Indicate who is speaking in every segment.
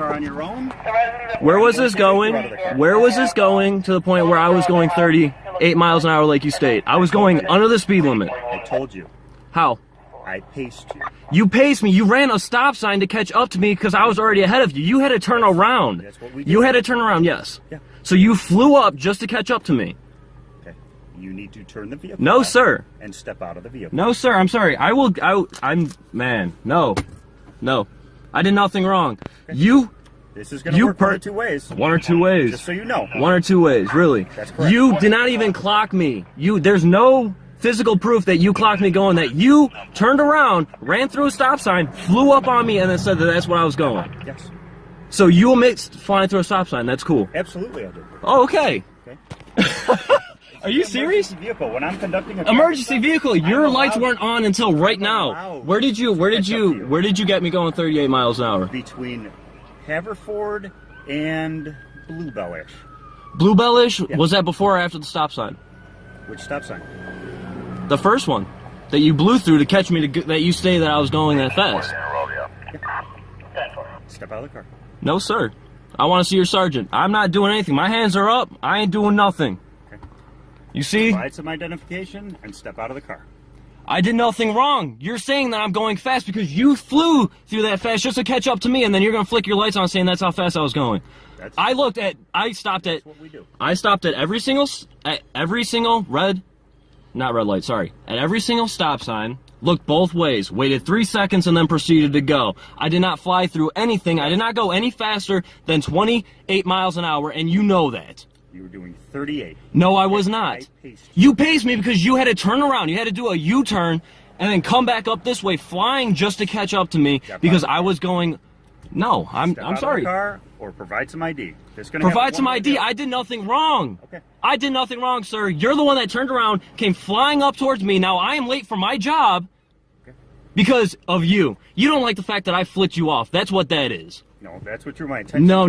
Speaker 1: car on your own.
Speaker 2: Where was this going? Where was this going to the point where I was going 38 miles an hour like you state? I was going under the speed limit.
Speaker 1: I told you.
Speaker 2: How?
Speaker 1: I paced you.
Speaker 2: You paced me. You ran a stop sign to catch up to me because I was already ahead of you. You had to turn around.
Speaker 1: That's what we did.
Speaker 2: You had to turn around, yes.
Speaker 1: Yeah.
Speaker 2: So you flew up just to catch up to me.
Speaker 1: Okay. You need to turn the vehicle.
Speaker 2: No, sir.
Speaker 1: And step out of the vehicle.
Speaker 2: No, sir. I'm sorry. Man. No. I did nothing wrong. Okay.
Speaker 1: This is going to work one or two ways.
Speaker 2: One or two ways.
Speaker 1: Just so you know.
Speaker 2: One or two ways, really.
Speaker 1: That's correct.
Speaker 2: You did not even clock me. There's no physical proof that you clocked me going, that you turned around, ran through a stop sign, flew up on me, and then said that that's where I was going.
Speaker 1: Yes.
Speaker 2: So you admit flying through a stop sign. That's cool.
Speaker 1: Absolutely, I did.
Speaker 2: Oh, okay.
Speaker 1: Okay.
Speaker 2: Are you serious?
Speaker 1: Vehicle. When I'm conducting a
Speaker 2: emergency vehicle, your lights weren't on until right now. Where did you get me going 38 miles an hour?
Speaker 1: Between Haverford and Bluebellish.
Speaker 2: Bluebellish?
Speaker 1: Yeah.
Speaker 2: Was that before or after the stop sign?
Speaker 1: Which stop sign?
Speaker 2: The first one that you blew through to catch me, that you say that I was going that fast.
Speaker 1: Step out of the car.
Speaker 2: No, sir. I want to see your sergeant. I'm not doing anything. My hands are up. I ain't doing nothing.
Speaker 1: Okay.
Speaker 2: You see?
Speaker 1: Provide some identification and step out of the car.
Speaker 2: I did nothing wrong. You're saying that I'm going fast because you flew through that fast just to catch up to me, and then you're going to flick your lights on saying that's how fast I was going. I stopped at every single not red light, sorry. At every single stop sign, looked both ways, waited 3 seconds, and then proceeded to go. I did not fly through anything. I did not go any faster than 28 miles an hour, and you know that.
Speaker 1: You were doing 38.
Speaker 2: No, I was not. You paced me because you had to turn around. You had to do a U-turn and then come back up this way, flying just to catch up to me because I was going... No, I'm sorry.
Speaker 1: Step out of the car or provide some ID.
Speaker 2: Provide some ID. I did nothing wrong.
Speaker 1: Okay.
Speaker 2: I did nothing wrong, sir. You're the one that turned around, came flying up towards me. Now I am late for my job because of you. You don't like the fact that I flicked you off. That's what that is.
Speaker 1: No, that's what my intention.
Speaker 2: No.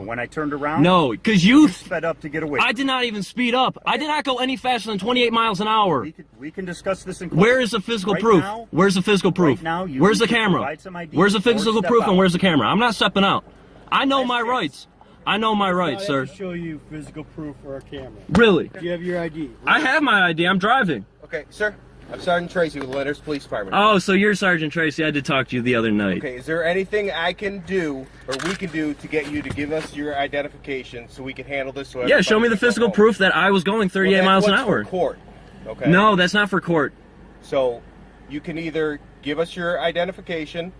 Speaker 1: When I turned around,
Speaker 2: no, because you
Speaker 1: sped up to get away.
Speaker 2: I did not even speed up. I did not go any faster than 28 miles an hour.
Speaker 1: We can discuss this in court.
Speaker 2: Where is the physical proof? Where's the physical proof?
Speaker 1: Right now,
Speaker 2: where's the camera? Where's the physical proof and where's the camera? I'm not stepping out. I know my rights. I know my rights, sir.
Speaker 3: I have to show you physical proof for our camera.
Speaker 2: Really?
Speaker 3: Do you have your ID?
Speaker 2: I have my ID. I'm driving.
Speaker 4: Okay, sir. I'm Sergeant Tracy with Leonard's Police Department.
Speaker 2: Oh, so you're Sergeant Tracy. I did talk to you the other night.
Speaker 4: Okay, is there anything I can do or we can do to get you to give us your identification so we can handle this? So
Speaker 2: yeah, show me the physical proof that I was going 38 miles an hour.
Speaker 4: For court. Okay.
Speaker 2: No, that's not for court.
Speaker 4: So you can either give us your identification,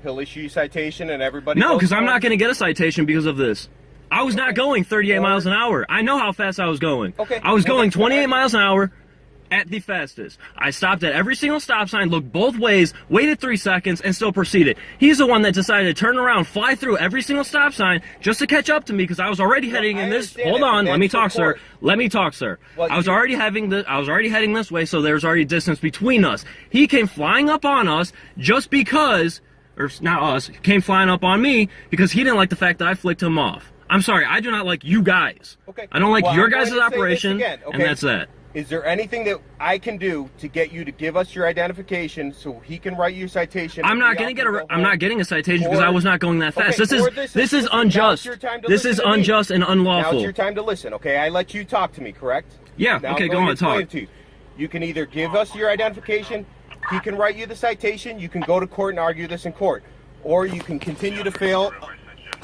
Speaker 4: he'll issue you a citation, and everybody.
Speaker 2: No, because I'm not going to get a citation because of this. I was not going 38 miles an hour. I know how fast I was going.
Speaker 4: Okay.
Speaker 2: I was going 28 miles an hour. At the fastest. I stopped at every single stop sign, looked both ways, waited 3 seconds, and still proceeded. He's the one that decided to turn around, fly through every single stop sign just to catch up to me because I was already heading in this. Hold on, let me talk, sir. Let me talk, sir.
Speaker 4: Well,
Speaker 2: I was already heading this way, so there's already distance between us. He came flying up on us just because, or not us, came flying up on me because he didn't like the fact that I flicked him off. I'm sorry, I do not like you guys.
Speaker 4: Okay.
Speaker 2: I don't like your guys'
Speaker 4: I'm going to say
Speaker 2: operation,
Speaker 4: this again, okay?
Speaker 2: and that's that.
Speaker 4: Is there anything that I can do to get you to give us your identification so he can write you a citation?
Speaker 2: I'm not getting a citation because I was not going that fast.
Speaker 4: Okay,
Speaker 2: this is unjust. This is unjust and unlawful.
Speaker 4: Now it's your time to listen, okay? I let you talk to me, correct?
Speaker 2: Yeah,
Speaker 4: now
Speaker 2: okay, go on, talk.
Speaker 4: You can either give us your identification, he can write you the citation, you can go to court and argue this in court, or you can continue to fail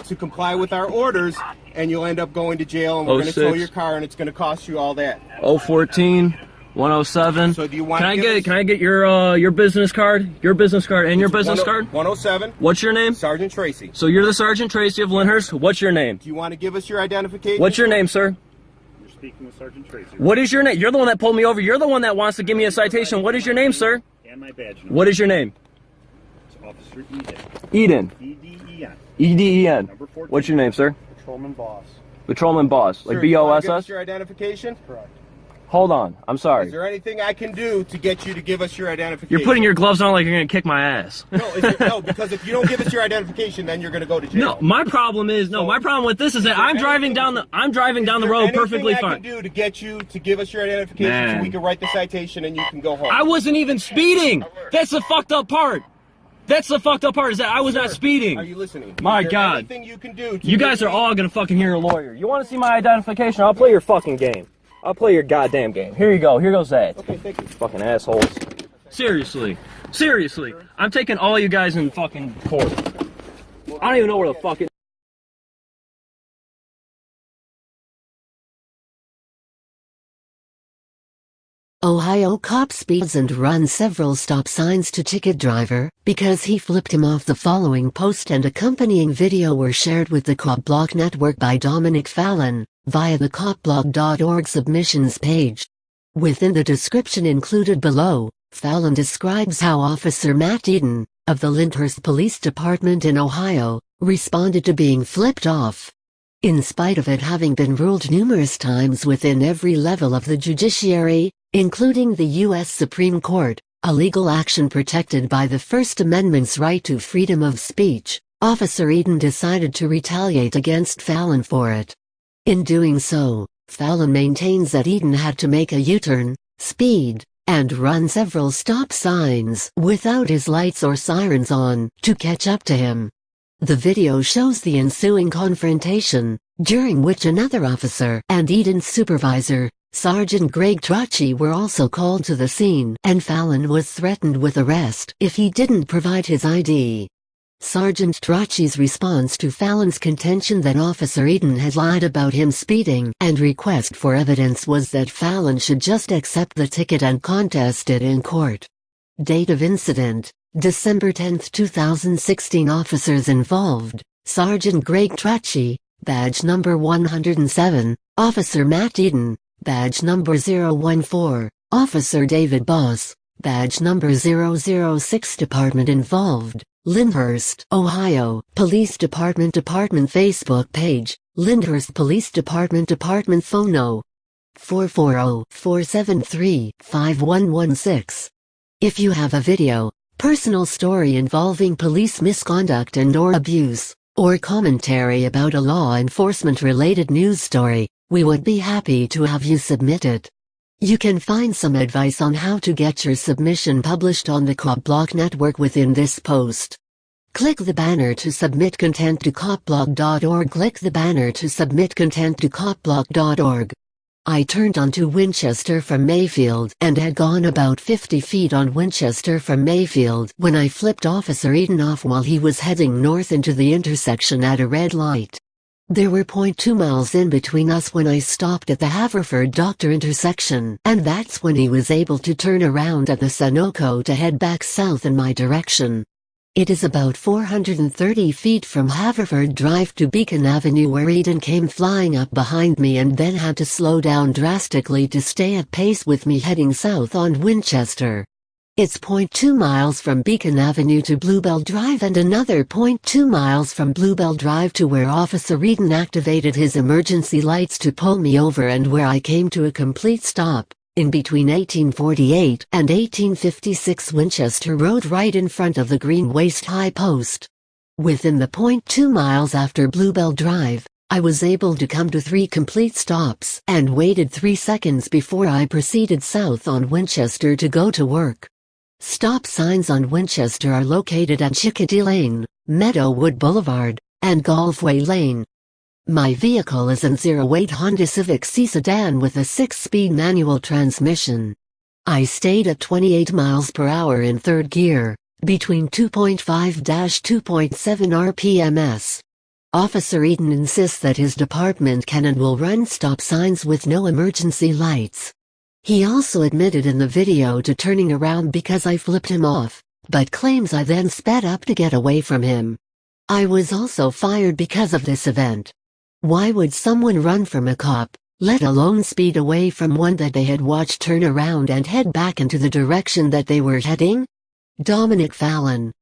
Speaker 4: to comply with our orders, and you'll end up going to jail, and we're going to tow your car, and it's going to cost you all that.
Speaker 2: 014 107.
Speaker 4: So do you want?
Speaker 2: Can I get your business card? Your business card and your business card?
Speaker 4: 107.
Speaker 2: What's your name?
Speaker 4: Sergeant Tracy.
Speaker 2: So you're the Sergeant Tracy of Lyndhurst. What's your name?
Speaker 4: Do you want to give us your identification?
Speaker 2: What's your name, sir?
Speaker 1: You're speaking with Sergeant Tracy.
Speaker 2: What is your name? You're the one that pulled me over. You're the one that wants to give me a citation. What is your name, sir?
Speaker 1: And my badge number.
Speaker 2: What is your name?
Speaker 1: It's Officer Eden.
Speaker 2: Eden.
Speaker 1: E-D-E-N.
Speaker 2: E-D-E-N.
Speaker 1: Number 14.
Speaker 2: What's your name, sir?
Speaker 3: Patrolman Boss.
Speaker 2: Patrolman Boss. Like
Speaker 4: Sir, you wanna give
Speaker 2: B-O-S-S?
Speaker 4: us your identification?
Speaker 3: Correct.
Speaker 2: Hold on. I'm sorry.
Speaker 4: Is there anything I can do to get you to give us your identification?
Speaker 2: You're putting your gloves on like you're going to kick my ass.
Speaker 4: No, because if you don't give us your identification, then you're going to go to jail.
Speaker 2: No, my problem with this is that I'm driving down the road perfectly fine.
Speaker 4: Anything I can do to get you to give us your identification so we can write the citation and you can go home?
Speaker 2: I wasn't even speeding. That's the fucked up part. That's the fucked up part, is that I was not
Speaker 4: Sir,
Speaker 2: speeding.
Speaker 4: Are you listening?
Speaker 2: My
Speaker 4: Is there
Speaker 2: God.
Speaker 4: anything you can do to
Speaker 2: You guys are all gonna fucking hear a lawyer. You wanna see my identification? I'll play your fucking game. I'll play your goddamn game. Here you go. Here goes that.
Speaker 4: Okay, thank you.
Speaker 2: Fucking assholes. Seriously. Seriously. I'm taking all you guys in fucking court. I don't even know where the fuck it.
Speaker 5: Ohio cop speeds and runs several stop signs to ticket driver because he flipped him off. The following post and accompanying video were shared with the COPBLOCK network by Dominic Fallon via the COPBLOCK.org submissions page. Within the description included below, Fallon describes how Officer Matt Eden, of the Lyndhurst Police Department in Ohio, responded to being flipped off. In spite of it having been ruled numerous times within every level of the judiciary, including the U.S. Supreme Court, a legal action protected by the First Amendment's right to freedom of speech, Officer Eden decided to retaliate against Fallon for it. In doing so, Fallon maintains that Eden had to make a U-turn, speed, and run several stop signs without his lights or sirens on to catch up to him. The video shows the ensuing confrontation, during which another officer and Eden's supervisor, Sergeant Greg Trocchi, were also called to the scene, and Fallon was threatened with arrest if he didn't provide his ID. Sergeant Trocchi's response to Fallon's contention that Officer Eden had lied about him speeding and request for evidence was that Fallon should just accept the ticket and contest it in court. Date of incident: December 10, 2016. Officers involved: Sergeant Greg Trocchi, badge number 107, Officer Matt Eden, badge number 014, Officer David Boss, badge number 006. Department involved: Lyndhurst, Ohio, Police Department. Department Facebook page: Lyndhurst Police Department. Department phone: 440-473-5116. If you have a video, personal story involving police misconduct and/or abuse, or commentary about a law enforcement-related news story, we would be happy to have you submit it. You can find some advice on how to get your submission published on the COPBLOCK network within this post. Click the banner to submit content to COPBLOCK.org. Click the banner to submit content to COPBLOCK.org. I turned onto Winchester from Mayfield and had gone about 50 feet on Winchester from Mayfield when I flipped Officer Eden off while he was heading north into the intersection at a red light. There were 0.2 miles in between us when I stopped at the Haverford Doctor intersection, and that's when he was able to turn around at the Sunoco to head back south in my direction. It is about 430 feet from Haverford Drive to Beacon Avenue where Eden came flying up behind me and then had to slow down drastically to stay at pace with me heading south on Winchester. It's 0.2 miles from Beacon Avenue to Bluebell Drive and another 0.2 miles from Bluebell Drive to where Officer Eden activated his emergency lights to pull me over and where I came to a complete stop, in between 1848 and 1856 Winchester Road right in front of the green waist-high post. Within the 0.2 miles after Bluebell Drive, I was able to come to 3 complete stops and waited 3 seconds before I proceeded south on Winchester to go to work. Stop signs on Winchester are located at Chickadee Lane, Meadowwood Boulevard, and Golfway Lane. My vehicle is an 08 Honda Civic C sedan with a 6-speed manual transmission. I stayed at 28 miles per hour in third gear, between 2.5-2.7 RPMs. Officer Eden insists that his department can and will run stop signs with no emergency lights. He also admitted in the video to turning around because I flipped him off, but claims I then sped up to get away from him. I was also fired because of this event. Why would someone run from a cop, let alone speed away from one that they had watched turn around and head back into the direction that they were heading? Dominic Fallon.